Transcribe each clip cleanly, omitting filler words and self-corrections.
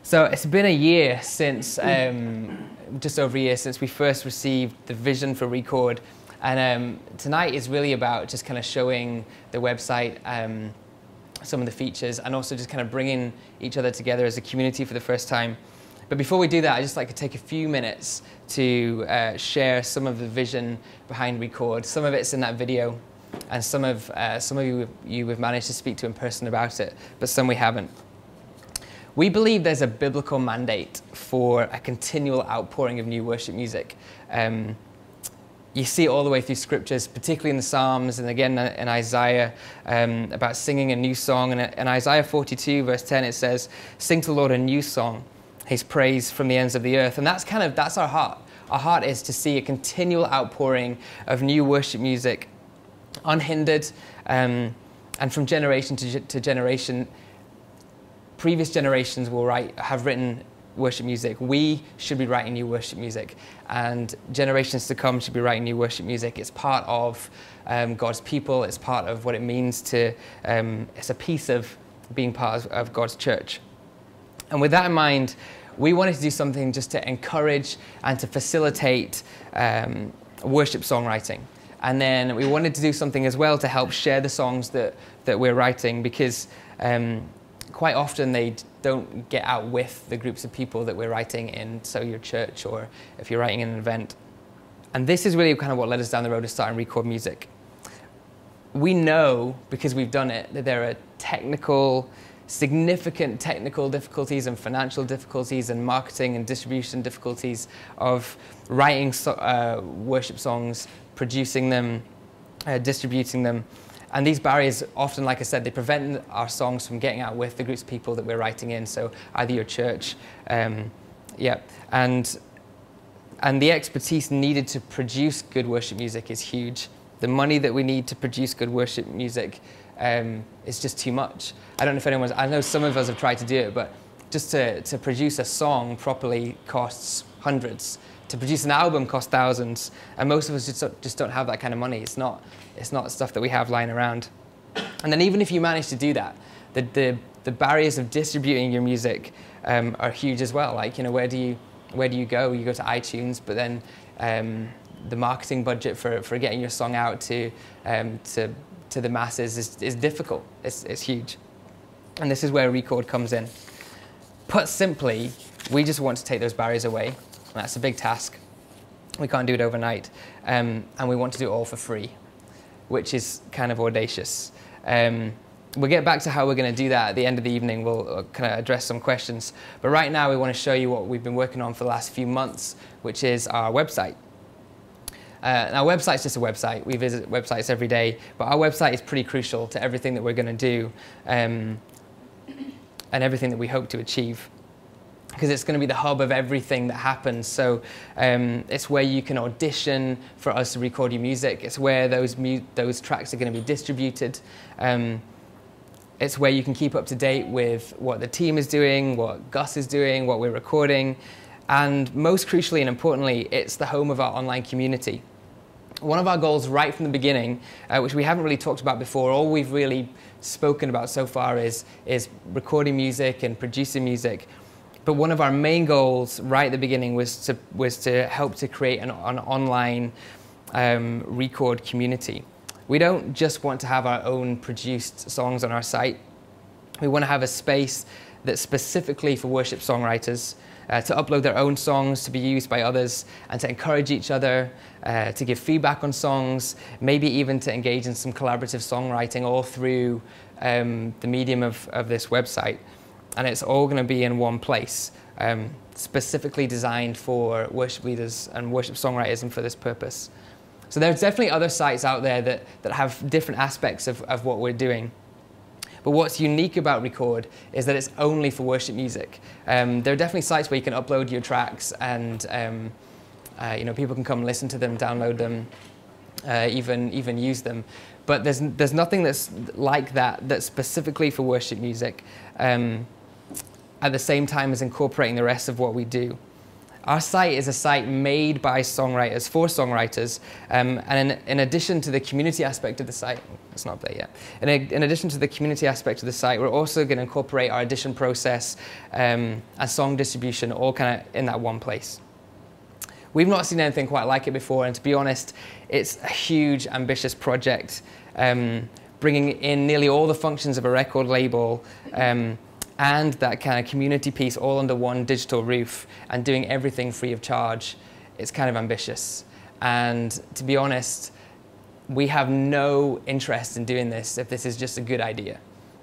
So it's been a year since, just over a year since we first received the vision for Rechord. And tonight is really about just kind of showing the website some of the features and also just kind of bringing each other together as a community for the first time. But before we do that, I'd just like to take a few minutes to share some of the vision behind Rechord. Some of it's in that video, and some of you we've managed to speak to in person about it, but some we haven't. We believe there's a biblical mandate for a continual outpouring of new worship music. You see it all the way through scriptures, particularly in the Psalms and again in Isaiah, about singing a new song. And in Isaiah 42, verse 10, it says, "Sing to the Lord a new song, his praise from the ends of the earth." And that's our heart. Our heart is to see a continual outpouring of new worship music, unhindered, and from generation to generation. Previous generations have written worship music. We should be writing new worship music, and generations to come should be writing new worship music. It's part of God's people. It's part of what it means to, it's a piece of being part of God's church. And with that in mind, we wanted to do something just to encourage and to facilitate worship songwriting. And then we wanted to do something as well to help share the songs that we're writing, because quite often they don't get out with the groups of people that we're writing in, so your church or if you're writing in an event. And this is really kind of what led us down the road of starting Rechord Music. We know, because we've done it, that there are significant technical difficulties and financial difficulties and marketing and distribution difficulties of writing worship songs, producing them, distributing them. And these barriers often, like I said, they prevent our songs from getting out with the groups of people that we're writing in, so either your church, and the expertise needed to produce good worship music is huge. The money that we need to produce good worship music is just too much. I don't know if I know some of us have tried to do it, but just to produce a song properly costs hundreds. To produce an album costs thousands, and most of us just don't have that kind of money. It's not stuff that we have lying around. And then even if you manage to do that, the barriers of distributing your music are huge as well. Like, where do you go? You go to iTunes, but then the marketing budget for getting your song out to the masses is difficult. It's huge. And this is where Rechord comes in. Put simply, we just want to take those barriers away. And that's a big task. We can't do it overnight. And we want to do it all for free, which is kind of audacious. We'll get back to how we're going to do that at the end of the evening. We'll kind of address some questions. But right now, we want to show you what we've been working on for the last few months, which is our website. Our website's just a website. We visit websites every day, but our website is pretty crucial to everything that we're going to do and everything that we hope to achieve, because it's going to be the hub of everything that happens. So it's where you can audition for us to record your music. It's where those tracks are going to be distributed. It's where you can keep up to date with what the team is doing, what Gus is doing, what we're recording. And most crucially and importantly, it's the home of our online community. One of our goals right from the beginning, which we haven't really talked about before, all we've really spoken about so far is recording music and producing music. But one of our main goals right at the beginning was to help to create an online Rechord community. We don't just want to have our own produced songs on our site. We want to have a space that's specifically for worship songwriters, to upload their own songs to be used by others, and to encourage each other, to give feedback on songs, maybe even to engage in some collaborative songwriting all through the medium of this website. And it's all going to be in one place, specifically designed for worship leaders and worship songwriters and for this purpose. So there's definitely other sites out there that have different aspects of what we're doing. But what's unique about Rechord is that it's only for worship music. There are definitely sites where you can upload your tracks and people can come listen to them, download them, even use them. But there's nothing that's like that's specifically for worship music. At the same time as incorporating the rest of what we do. Our site is a site made by songwriters for songwriters, and in addition to the community aspect of the site, it's not up there yet. In addition to the community aspect of the site, we're also going to incorporate our edition process and song distribution all kind of in that one place. We've not seen anything quite like it before, and to be honest, it's a huge, ambitious project, bringing in nearly all the functions of a record label, and that kind of community piece all under one digital roof and doing everything free of charge. It's kind of ambitious. And to be honest, we have no interest in doing this if this is just a good idea.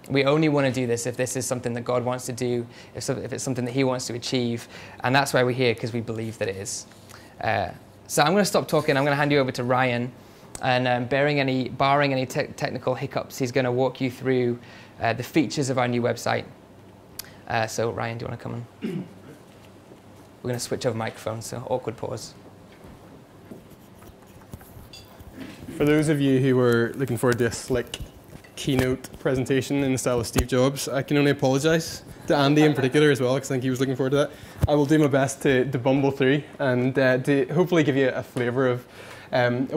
We only want to do this if this is something that God wants to do, if it's something that He wants to achieve. And that's why we're here, because we believe that it is. So I'm going to stop talking. I'm going to hand you over to Ryan. And barring any technical hiccups, he's going to walk you through the features of our new website. So Ryan, do you want to come on? We're going to switch over microphones, so awkward pause. For those of you who were looking forward to a slick keynote presentation in the style of Steve Jobs, I can only apologise to Andy in particular as well, because I think he was looking forward to that. I will do my best to bumble through and to hopefully give you a flavour of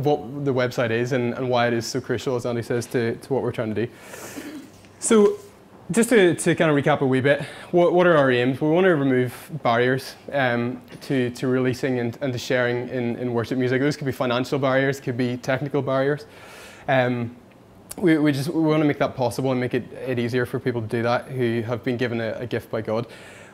what the website is and why it is so crucial, as Andy says, to what we're trying to do. So, just to kind of recap a wee bit, what are our aims? We want to remove barriers to releasing and to sharing in worship music. Those could be financial barriers, could be technical barriers. We want to make that possible and make it easier for people to do that who have been given a gift by God.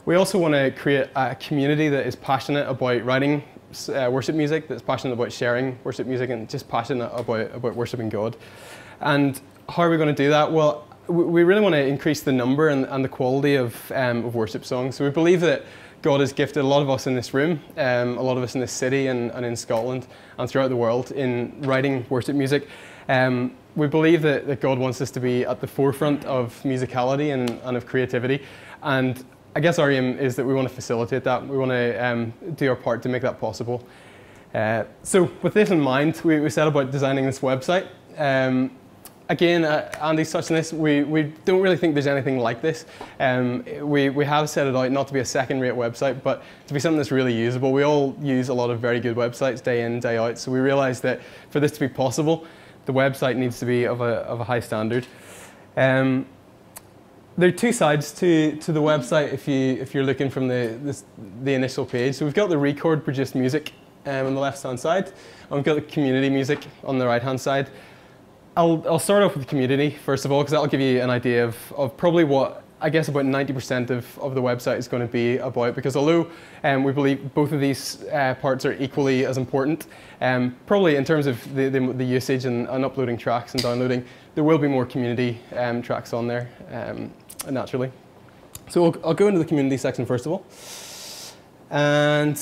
We also want to create a community that is passionate about writing worship music, that's passionate about sharing worship music, and just passionate about worshiping God. And how are we going to do that? Well, we really want to increase the number and the quality of worship songs. So we believe that God has gifted a lot of us in this room, a lot of us in this city and in Scotland and throughout the world in writing worship music. We believe that God wants us to be at the forefront of musicality and of creativity. And I guess our aim is that we want to facilitate that. We want to do our part to make that possible. So with this in mind, we set about designing this website. Again, Andy's touched on this, we don't really think there's anything like this. We have set it out not to be a second-rate website, but to be something that's really usable. We all use a lot of very good websites day in, day out, so we realised that for this to be possible, the website needs to be of a high standard. There are two sides to the website if you're looking from the initial page. So we've got the Rechord produced music on the left-hand side, and we've got the community music on the right-hand side. I'll start off with the community, first of all, because that'll give you an idea of probably what, I guess, about 90% of the website is going to be about, because although we believe both of these parts are equally as important, probably in terms of the usage and uploading tracks and downloading, there will be more community tracks on there, naturally. So I'll go into the community section first of all. And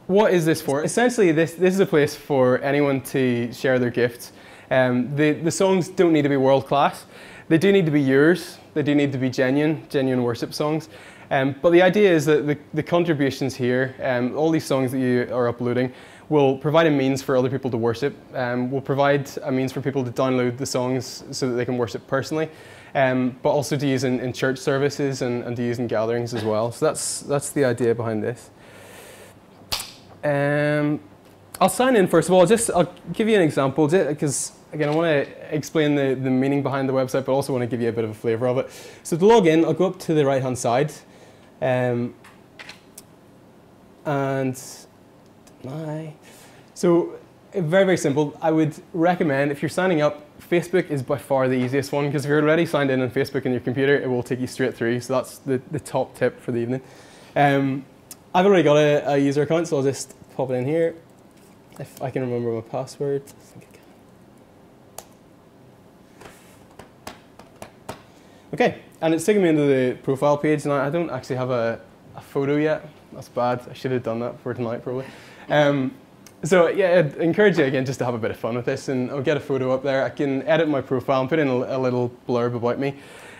what is this for? Essentially, this is a place for anyone to share their gifts. The songs don't need to be world class. They do need to be yours. They do need to be genuine worship songs. But the idea is that the contributions here, all these songs that you are uploading, will provide a means for other people to worship. Will provide a means for people to download the songs so that they can worship personally, but also to use in church services and to use in gatherings as well. So that's the idea behind this. I'll sign in first of all. I'll give you an example, because again, I want to explain the meaning behind the website, but also want to give you a bit of a flavour of it. So to log in, I'll go up to the right-hand side, so very, very simple. I would recommend, if you're signing up, Facebook is by far the easiest one, because if you're already signed in on Facebook on your computer, it will take you straight through. So that's the top tip for the evening. I've already got a user account, so I'll just pop it in here. If I can remember my password, I think I can. Okay, and it's taken me into the profile page, and I don't actually have a photo yet. That's bad. I should have done that for tonight, probably. So yeah, I'd encourage you again just to have a bit of fun with this, and I'll get a photo up there. I can edit my profile and put in a little blurb about me.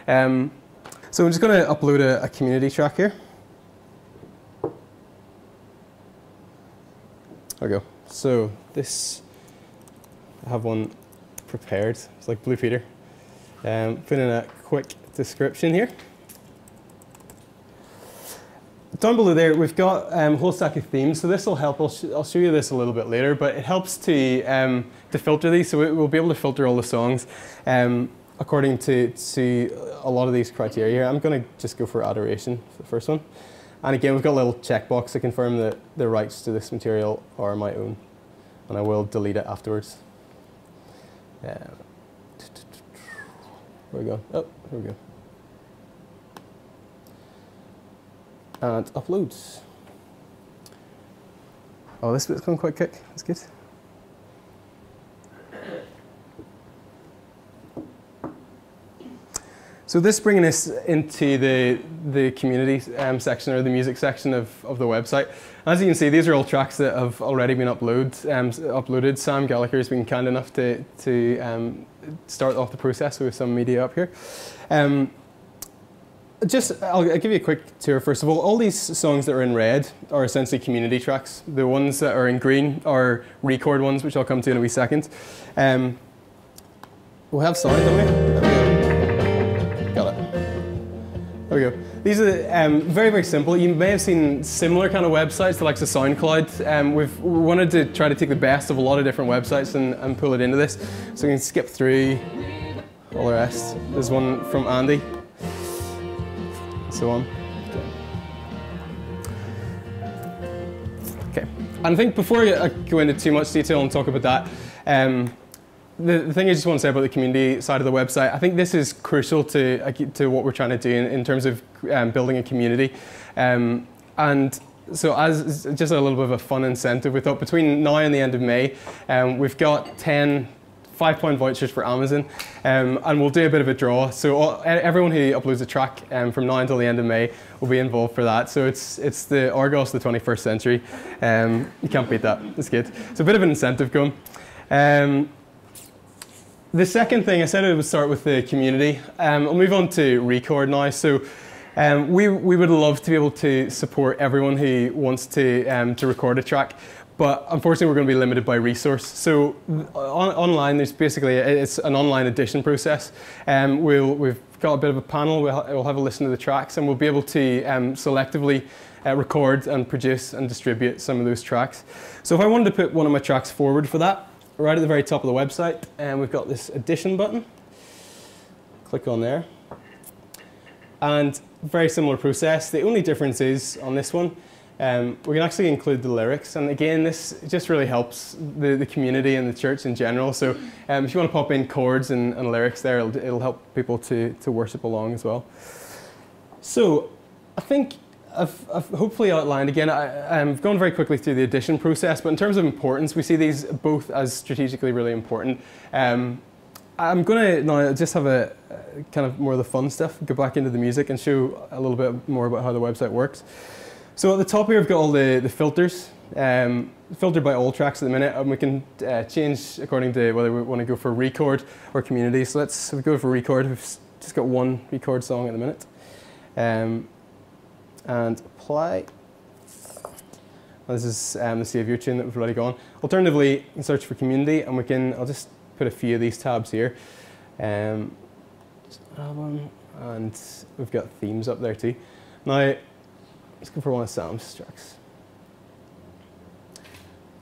So I'm just going to upload a community track here. There we go. So this, I have one prepared. It's like Blue Peter. Put in a quick description here. down below there, we've got a whole stack of themes. So this will help. I'll show you this a little bit later, but it helps to filter these. So we'll be able to filter all the songs according to a lot of these criteria here. I'm going to just go for adoration for the first one. And again, we've got a little checkbox to confirm that the rights to this material are my own. And I will delete it afterwards. Where we go? Oh, here we go. And uploads. Oh, this bit's going quite quick. That's good. So this is bringing us into the community section, or the music section of the website. As you can see, these are all tracks that have already been uploaded. Sam Gallagher has been kind enough to start off the process with some media up here. I'll give you a quick tour first of all. All these songs that are in red are essentially community tracks. The ones that are in green are Rechord ones, which I'll come to in a wee second. We'll have sound, don't we? There we go. Got it. There we go. These are very, very simple. You may have seen similar kind of websites to like the SoundCloud. We wanted to try to take the best of a lot of different websites and pull it into this. So we can skip through all the rest. There's one from Andy. So on. Okay. And I think before I go into too much detail and talk about that, the thing I just want to say about the community side of the website, I think this is crucial to what we're trying to do in terms of building a community. And so as just a little bit of a fun incentive, we thought between now and the end of May, we've got 10 £5 vouchers for Amazon, and we'll do a bit of a draw. So everyone who uploads a track from now until the end of May will be involved for that. So it's the Argos of the 21st century. You can't beat that. It's good. It's a bit of an incentive going. The second thing, I said I would start with the community. I'll move on to Rechord now. So we would love to be able to support everyone who wants to record a track. But unfortunately, we're going to be limited by resource. So online, there's basically, it's an online edition process. We've got a bit of a panel. We'll have a listen to the tracks, and we'll be able to selectively record and produce and distribute some of those tracks. So if I wanted to put one of my tracks forward for that, right at the very top of the website, we've got this edition button. Click on there. And very similar process. The only difference is on this one, we can actually include the lyrics, and again, this just really helps the community and the church in general. So if you want to pop in chords and lyrics there, it'll help people to worship along as well. So I think I've hopefully outlined, again, I've gone very quickly through the edition process, but in terms of importance, we see these both as strategically really important. I'm going to now just have a kind of more of the fun stuff, go back into the music and show a little bit more about how the website works. So at the top here, we've got all the filters, filtered by all tracks at the minute, and we can change according to whether we want to go for Rechord or community. So let's go for Rechord. We've just got one Rechord song at the minute. And apply. This is the Save Your tune that we've already gone. Alternatively, you can search for community, and I'll just put a few of these tabs here. Album, and we've got themes up there too. Now, let's go for one of Sam's tracks.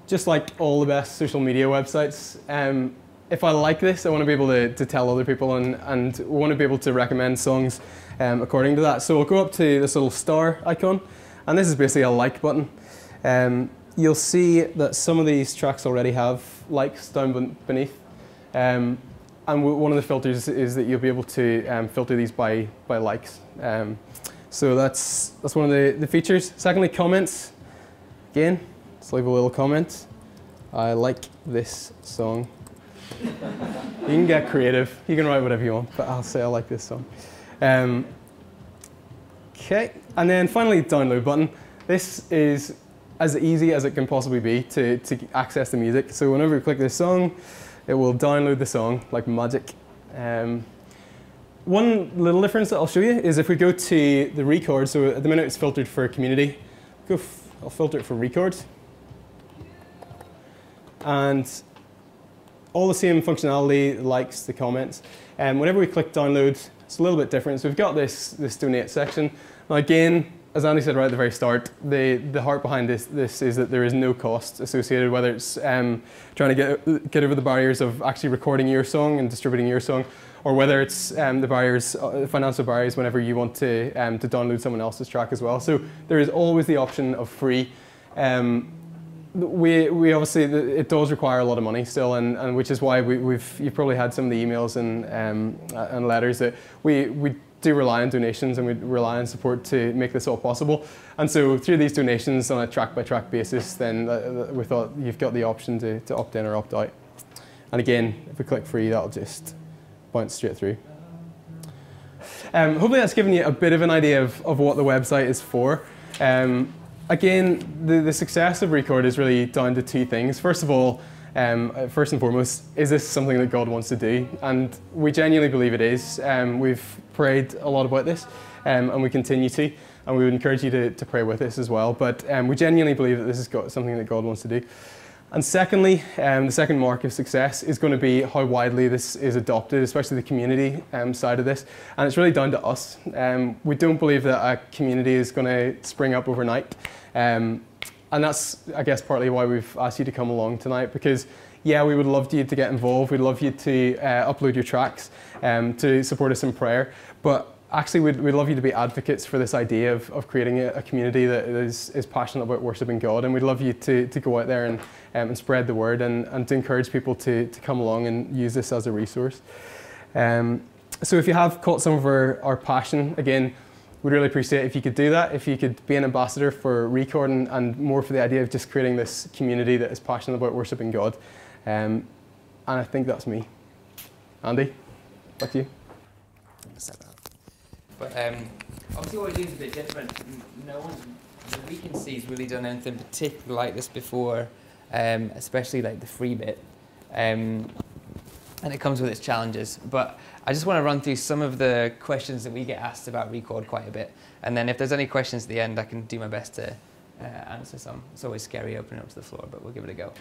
Just like all the best social media websites, if I like this, I want to be able to tell other people, and we want to be able to recommend songs according to that. So we'll go up to this little star icon, and this is basically a like button. You'll see that some of these tracks already have likes down beneath. And one of the filters is that you'll be able to filter these by likes. So that's one of the features. Secondly, comments. Again, let's leave a little comment. I like this song. You can get creative. You can write whatever you want, but I'll say I like this song. Okay, and then finally, download button. This is as easy as it can possibly be to access the music. So whenever you click this song, it will download the song like magic. One little difference that I'll show you is if we go to the Rechord, so at the minute it's filtered for community, I'll filter it for Rechord. And all the same functionality, the likes, the comments. Whenever we click download, it's a little bit different. So we've got this donate section. Now again, as Andy said right at the very start, the heart behind this is that there is no cost associated, whether it's trying to get over the barriers of actually recording your song and distributing your song, or whether it's the barriers, financial barriers, whenever you want to download someone else's track as well. So there is always the option of free. We obviously, it does require a lot of money still, and which is why you've probably had some of the emails and letters that we do rely on donations, and we rely on support to make this all possible. And so through these donations on a track-by-track basis, then we thought you've got the option to opt in or opt out. And again, if we click free, that'll just bounce straight through. Hopefully that's given you a bit of an idea of what the website is for. Again, the success of Rechord is really down to two things. First of all, first and foremost, is this something that God wants to do? And we genuinely believe it is. We've prayed a lot about this, and we continue to, and we would encourage you to pray with us as well. But we genuinely believe that this is something that God wants to do. And secondly, the second mark of success is going to be how widely this is adopted, especially the community side of this. And it's really down to us. We don't believe that a community is going to spring up overnight. And that's, I guess, partly why we've asked you to come along tonight, because yeah, we would love you to get involved. We'd love you to upload your tracks, to support us in prayer. But actually, we'd love you to be advocates for this idea of creating a community that is passionate about worshiping God. And we'd love you to go out there and spread the word and to encourage people to come along and use this as a resource. So if you have caught some of our passion, again, we'd really appreciate it if you could do that, if you could be an ambassador for Rechord and more for the idea of just creating this community that is passionate about worshiping God. And I think that's me. Andy, back to you. But obviously what we do is a bit different. No one's, that we can see, has really done anything particularly like this before, especially like the free bit. And it comes with its challenges. But I just want to run through some of the questions that we get asked about Rechord quite a bit. And then if there's any questions at the end, I can do my best to answer some. It's always scary opening up to the floor, but we'll give it a go.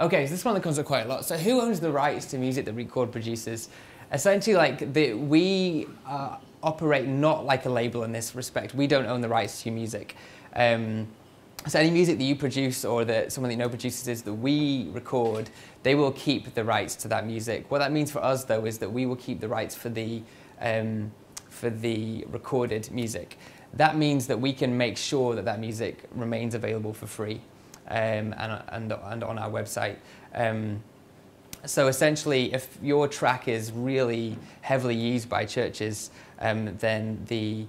Okay, so this one that comes up quite a lot. So who owns the rights to music that Rechord produces? Essentially, we operate not like a label in this respect. We don't own the rights to your music. So any music that you produce or that someone that you know produces that we record, they will keep the rights to that music. What that means for us, though, is that we will keep the rights for the recorded music. That means that we can make sure that that music remains available for free and on our website. So essentially, if your track is really heavily used by churches, then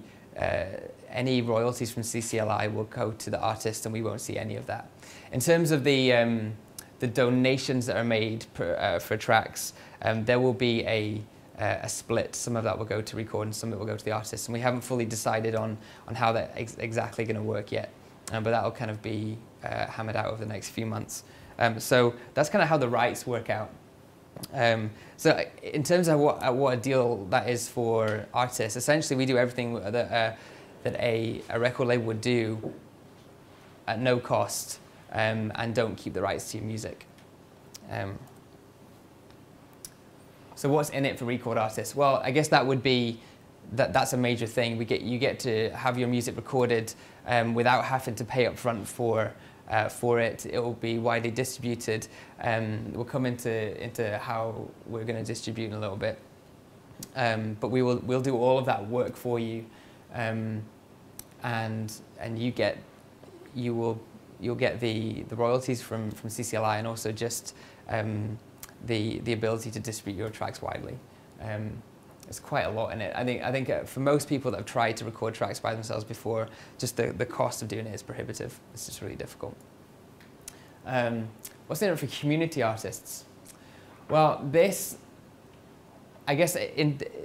any royalties from CCLI will go to the artist, and we won't see any of that. In terms of the donations that are made for tracks, there will be a split. Some of that will go to Rechord, and some of it will go to the artist. And we haven't fully decided on how that's exactly going to work yet, but that will kind of be hammered out over the next few months. So that's kind of how the rights work out. So in terms of what a deal that is for artists, essentially we do everything that a record label would do at no cost, and don't keep the rights to your music. So what's in it for Rechord artists? Well, I guess that would be that's a major thing. You get to have your music recorded without having to pay up front for it. It will be widely distributed. We'll come into how we're going to distribute in a little bit. But we'll do all of that work for you, and you'll get the royalties from CCLI, and also just the ability to distribute your tracks widely. There's quite a lot in it. I think for most people that have tried to record tracks by themselves before, just the cost of doing it is prohibitive. It's just really difficult. What's in it for community artists? Well, this, I guess,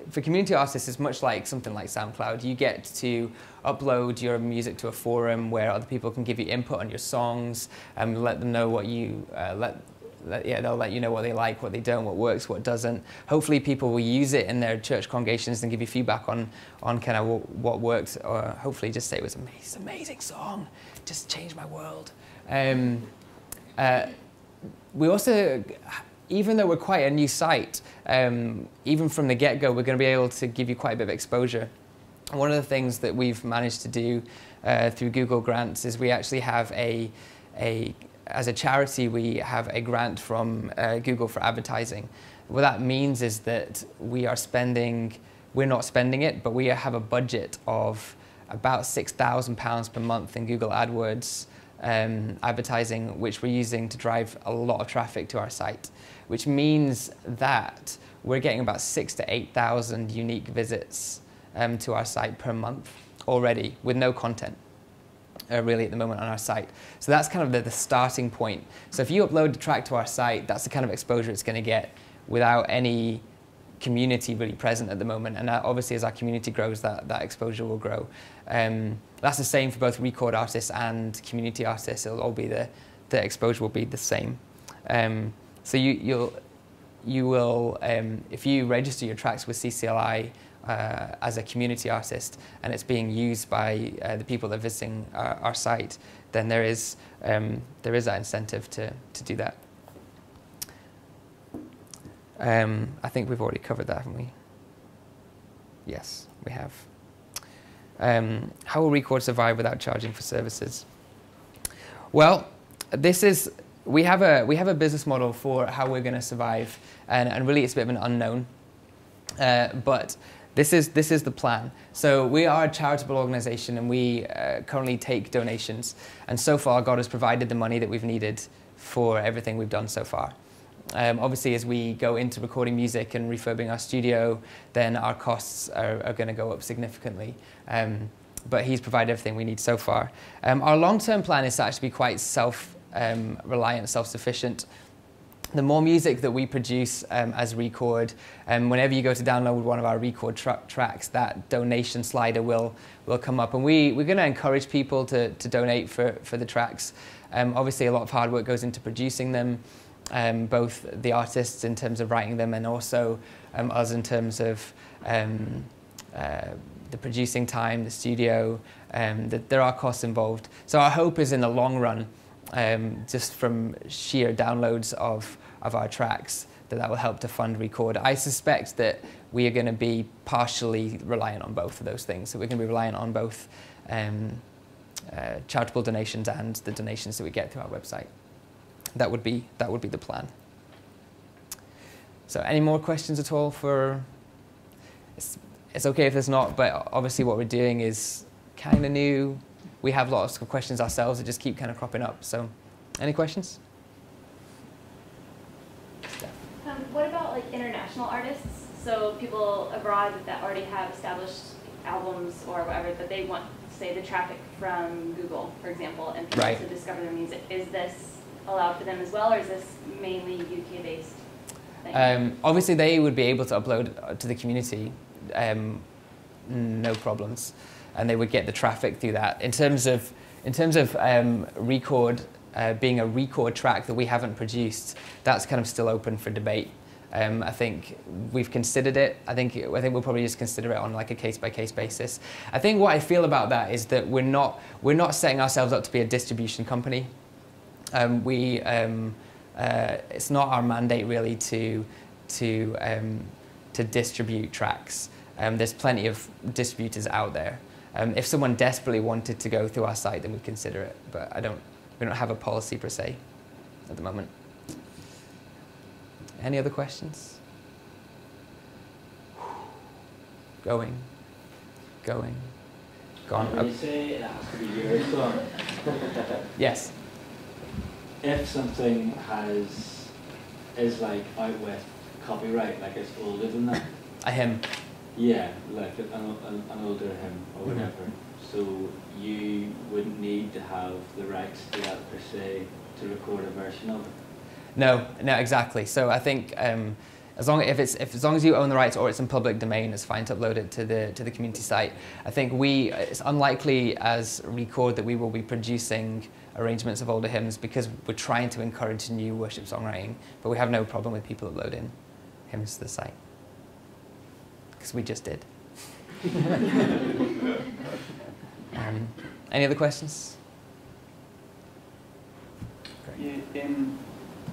for community artists, it's much like something like SoundCloud. You get to upload your music to a forum where other people can give you input on your songs and let them know what you they'll let you know what they like, what they don't, what works, what doesn't. Hopefully people will use it in their church congregations and give you feedback on kind of what works, or hopefully just say it was an amazing song, just changed my world. We also, even though we're quite a new site, even from the get-go, we're going to be able to give you quite a bit of exposure. One of the things that we've managed to do through Google Grants is we actually have as a charity, we have a grant from Google for advertising. What that means is that we're not spending it, but we have a budget of about £6,000 per month in Google AdWords advertising, which we're using to drive a lot of traffic to our site, which means that we're getting about 6,000 to 8,000 unique visits to our site per month already, with no content really at the moment on our site. So that's kind of the starting point. So if you upload a track to our site, that's the kind of exposure it's going to get without any community really present at the moment. And obviously as our community grows, that exposure will grow. That's the same for both Rechord artists and community artists. It'll all be the exposure will be the same. So you will, if you register your tracks with CCLI as a community artist and it's being used by the people that are visiting our site, then there is that incentive to do that. I think we've already covered that, haven't we? Yes, we have. How will Rechord survive without charging for services? Well, we have a business model for how we're going to survive, and really it's a bit of an unknown. But this is the plan. So we are a charitable organization, and we currently take donations. And so far, God has provided the money that we've needed for everything we've done so far. Obviously, as we go into recording music and refurbing our studio, then our costs are going to go up significantly. But He's provided everything we need so far. Our long-term plan is to actually be quite self-reliant, self-sufficient. The more music that we produce as Rechord, whenever you go to download one of our Rechord tracks, that donation slider will come up. And we're going to encourage people to donate for the tracks. Obviously, a lot of hard work goes into producing them, both the artists in terms of writing them and also us in terms of the producing time, the studio, that there are costs involved. So our hope is in the long run, just from sheer downloads of our tracks, that will help to fund Rechord. I suspect that we are going to be partially reliant on both of those things. So we're going to be reliant on both charitable donations and the donations that we get through our website. That would be the plan. So any more questions at all for... It's okay if there's not, but obviously what we're doing is kind of new. We have lots of questions ourselves that just keep kind of cropping up. So, any questions? What about like international artists? So people abroad that already have established albums or whatever, but they want, say, the traffic from Google, for example, and people to discover their music. Is this allowed for them as well, or is this mainly UK-based thing? Obviously, they would be able to upload to the community, no problems. And they would get the traffic through that. In terms of Rechord being a Rechord track that we haven't produced, that's kind of still open for debate. I think we've considered it. I think we'll probably just consider it on like a case-by-case basis. I think what I feel about that is that we're not setting ourselves up to be a distribution company. It's not our mandate really to distribute tracks. There's plenty of distributors out there. If someone desperately wanted to go through our site, then we'd consider it. But we don't have a policy per se at the moment. Any other questions? Going, gone. When you say it has to be your song, yes. If something is like out with copyright, like it's older than that. A hymn. Yeah, like an older hymn or whatever. So you wouldn't need to have the rights to that per se to record a version of it. No, exactly. So I think as long as you own the rights or it's in public domain, it's fine to upload it to the community site. I think it's unlikely as Rechord that we will be producing arrangements of older hymns because we're trying to encourage new worship songwriting, but we have no problem with people uploading hymns to the site. Because we just did. Any other questions? Great. Yeah,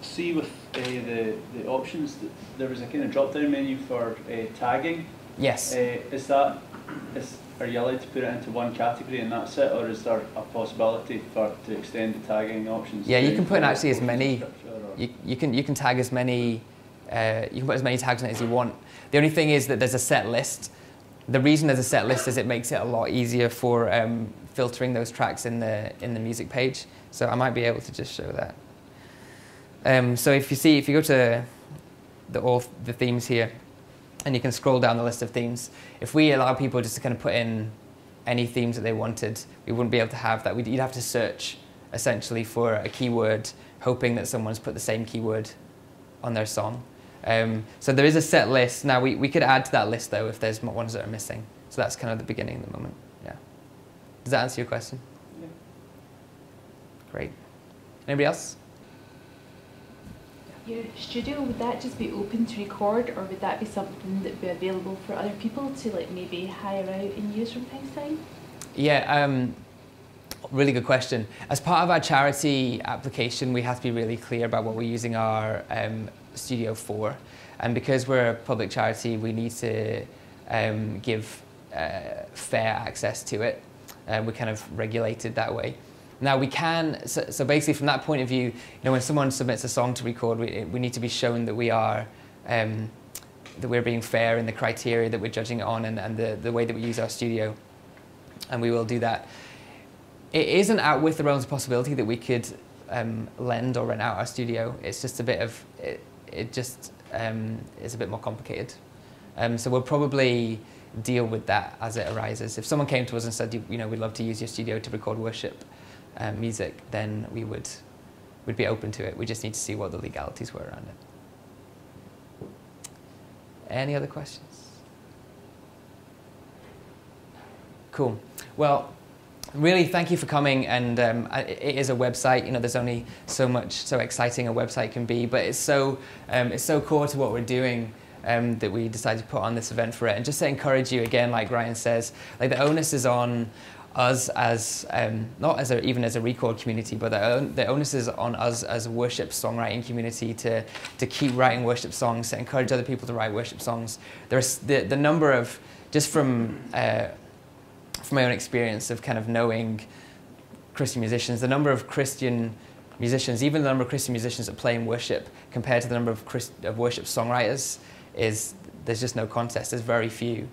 see with the options, there was a kind of drop-down menu for tagging. Yes. Is are you allowed to put it into one category and that's it, or is there a possibility to extend the tagging options? Yeah, you can put in actually as many. You can tag as many. You can put as many tags in it as you want. The only thing is that there's a set list. The reason there's a set list is it makes it a lot easier for filtering those tracks in the music page. So I might be able to just show that. So if you go to all the themes here, and you can scroll down the list of themes. If we allow people just to kind of put in any themes that they wanted, we wouldn't be able to have that. You'd have to search essentially for a keyword, hoping that someone's put the same keyword on their song. So there is a set list. Now we could add to that list though if there's ones that are missing. So that's kind of the beginning at the moment. Yeah. Does that answer your question? Yeah. Great. Anybody else? Your studio, would that just be open to record, or would that be something that would be available for other people to like maybe hire out and use from time to time? Yeah, really good question. As part of our charity application, we have to be really clear about what we're using our studio for. And because we're a public charity, we need to give fair access to it. We're kind of regulated that way. Now we can, so basically from that point of view, when someone submits a song to record, we need to be shown that we are, that we're being fair in the criteria that we're judging it on and the way that we use our studio, and we will do that. It isn't out with the realms of possibility that we could lend or rent out our studio. It's just a bit of, it just is a bit more complicated. So we'll probably deal with that as it arises. If someone came to us and said, we'd love to use your studio to record worship music, then we'd be open to it. We just need to see what the legalities were around it. Any other questions? Cool. Well, really, thank you for coming. And it is a website. There's only so exciting a website can be, but it's so core to what we're doing that we decided to put on this event for it. And just to encourage you again, like Ryan says, like the onus is on us as not as even as a Rechord community, but the onus is on us as a worship songwriting community to keep writing worship songs, to encourage other people to write worship songs. There's the number of, just from my own experience of kind of knowing Christian musicians, the number of Christian musicians, even the number of Christian musicians that play in worship compared to the number of worship songwriters, there's just no contest. There's very few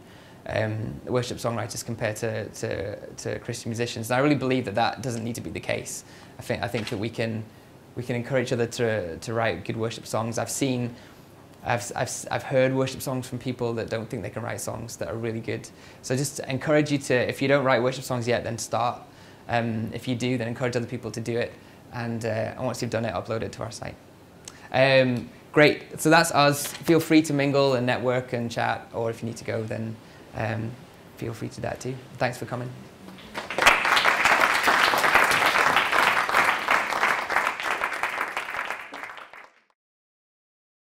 worship songwriters compared to Christian musicians. And I really believe that doesn't need to be the case. I think that we can encourage each other to write good worship songs. I've heard worship songs from people that don't think they can write songs that are really good. So just encourage you to, if you don't write worship songs yet, then start. If you do, then encourage other people to do it. And once you've done it, upload it to our site. Great. So that's us. Feel free to mingle and network and chat, or if you need to go, then feel free to that too. Thanks for coming.